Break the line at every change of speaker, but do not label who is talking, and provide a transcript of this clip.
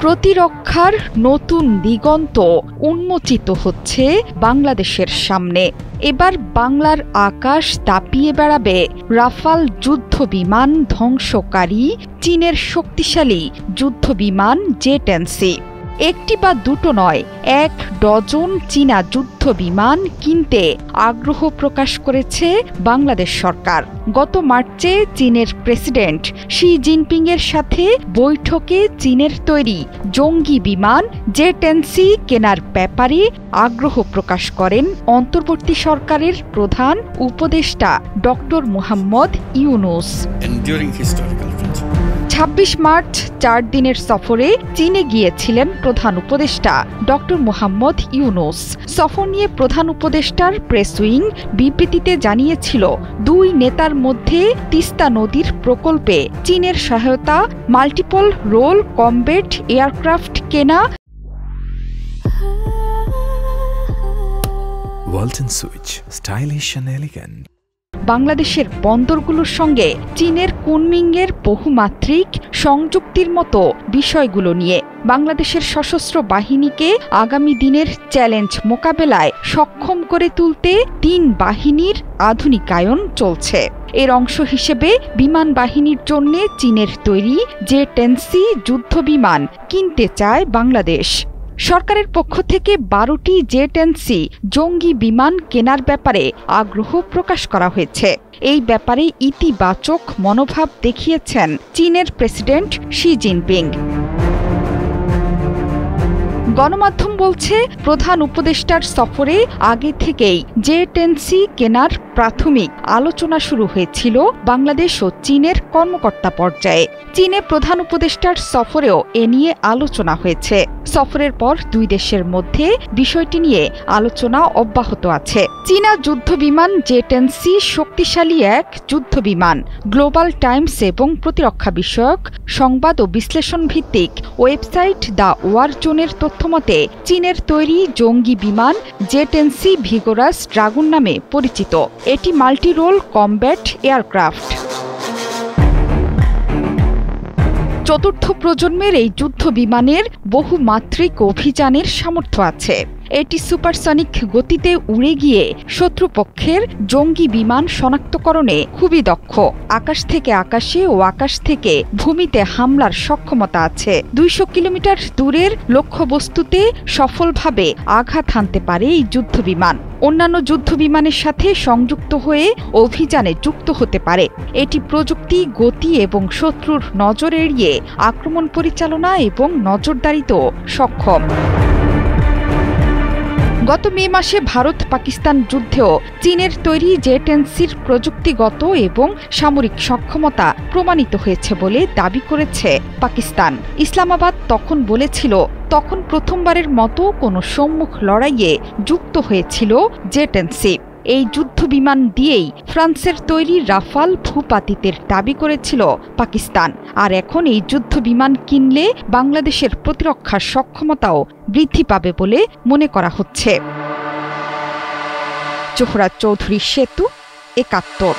প্রতিরক্ষার নতুন দিগন্ত উন্মোচিত হচ্ছে বাংলাদেশের সামনে। এবার বাংলার আকাশ দাপিয়ে বেড়াবে রাফাল যুদ্ধবিমান ধ্বংসকারী চীনের শক্তিশালী যুদ্ধবিমান জে-10C। একটি বা দুটো নয়, ১ ডজন চীনা যুদ্ধবিমান কিনতে আগ্রহ প্রকাশ করেছে বাংলাদেশ সরকার। গত মার্চে চীনের প্রেসিডেন্ট শি জিনপিংয়ের সাথে বৈঠকে চীনের তৈরি জঙ্গি বিমান জে-10C কেনার ব্যাপারে আগ্রহ প্রকাশ করেন অন্তর্বর্তী সরকারের প্রধান উপদেষ্টা ডক্টর মোহাম্মদ ইউনূস। ২৬ মার্চ ৪ দিনের সফরে চীনে গিয়েছিলেন প্রধান উপদেষ্টা ডক্টর মোহাম্মদ ইউনূস। সফর নিয়ে প্রধান উপদেষ্টার প্রেস উইং বিবৃতিতে জানিয়েছিল, দুই নেতার মধ্যে তিস্তা নদীর প্রকল্পে চীনের সহায়তা, মাল্টিপল রোল কমব্যাট এয়ারক্রাফট কেনা,
Walton switch stylish and elegant,
বাংলাদেশের বন্দরগুলোর সঙ্গে চীনের কুনমিংয়ের বহুমাত্রিক সংযুক্তির মতো বিষয়গুলো নিয়ে বাংলাদেশের সশস্ত্র বাহিনীকে আগামী দিনের চ্যালেঞ্জ মোকাবেলায় সক্ষম করে তুলতে ৩ বাহিনীর আধুনিকায়ন চলছে। এর অংশ হিসেবে বিমান বাহিনীর জন্য চীনের তৈরি জে-10C যুদ্ধবিমান কিনতে চায় বাংলাদেশ। সরকারের পক্ষ থেকে ১২টি জে-10C জঙ্গি বিমান কেনার ব্যাপারে আগ্রহ প্রকাশ করা হয়েছে। এই ব্যাপারে ইতিবাচক মনোভাব দেখিয়েছেন চীনের প্রেসিডেন্ট শি জিনপিং। গণমাধ্যম বলছে, প্রধান উপদেষ্টার সফরে আগে থেকেই জে-10C কেনার প্রাথমিক আলোচনা শুরু হয়েছিল বাংলাদেশ ও চীনের কর্মকর্তা পর্যায়ে। চীনে প্রধান উপদেষ্টার সফরেও এ নিয়ে আলোচনা হয়েছে। সফরের পর দুই দেশের মধ্যে বিষয়টি নিয়ে আলোচনা অব্যাহত আছে। চীনা যুদ্ধবিমান জে-10C শক্তিশালী এক যুদ্ধবিমান। গ্লোবাল টাইমস এবং প্রতিরক্ষা বিষয়ক সংবাদ ও বিশ্লেষণ ভিত্তিক ওয়েবসাইট দ্য ওয়ার জোনের তথ্যমতে চীনের তৈরি জঙ্গি বিমান জে-10C ভিগোরাস ড্রাগন নামে পরিচিত। এটি মাল্টিরোল কমব্যাট এয়ারক্রাফট। চতুর্থ প্রজন্মের এই যুদ্ধ বিমানের বহুমাত্রিক অভিযানের সামর্থ্য আছে। এটি সুপারসনিক গতিতে উড়ে গিয়ে শত্রুপক্ষের জঙ্গি বিমান শনাক্তকরণে খুবই দক্ষ। আকাশ থেকে আকাশে ও আকাশ থেকে ভূমিতে হামলার সক্ষমতা আছে। ২০০ কিলোমিটার দূরের লক্ষ্যবস্তুতে সফলভাবে আঘাত হানতে পারে এই যুদ্ধবিমান। অন্যান্য যুদ্ধবিমানের সাথে সংযুক্ত হয়ে অভিযানে যুক্ত হতে পারে। এটি প্রযুক্তি, গতি এবং শত্রুর নজর এড়িয়ে আক্রমণ পরিচালনা এবং নজরদারিতেও সক্ষম। গত মে মাসে ভারত পাকিস্তান যুদ্ধেও চীনের তৈরি জে-10Cর প্রযুক্তিগত এবং সামরিক সক্ষমতা প্রমাণিত হয়েছে বলে দাবি করেছে পাকিস্তান। ইসলামাবাদ তখন বলেছিল, তখন প্রথমবারের মতো কোনো সম্মুখ লড়াইয়ে যুক্ত হয়েছিল জে-10C। এই যুদ্ধবিমান দিয়েই ফ্রান্সের তৈরি রাফাল ভূপাতিতের দাবি করেছিল পাকিস্তান। আর এখন এই যুদ্ধবিমান কিনলে বাংলাদেশের প্রতিরক্ষার সক্ষমতাও বৃদ্ধি পাবে বলে মনে করা হচ্ছে। জোহরা চৌধুরী সেতু, ৭১।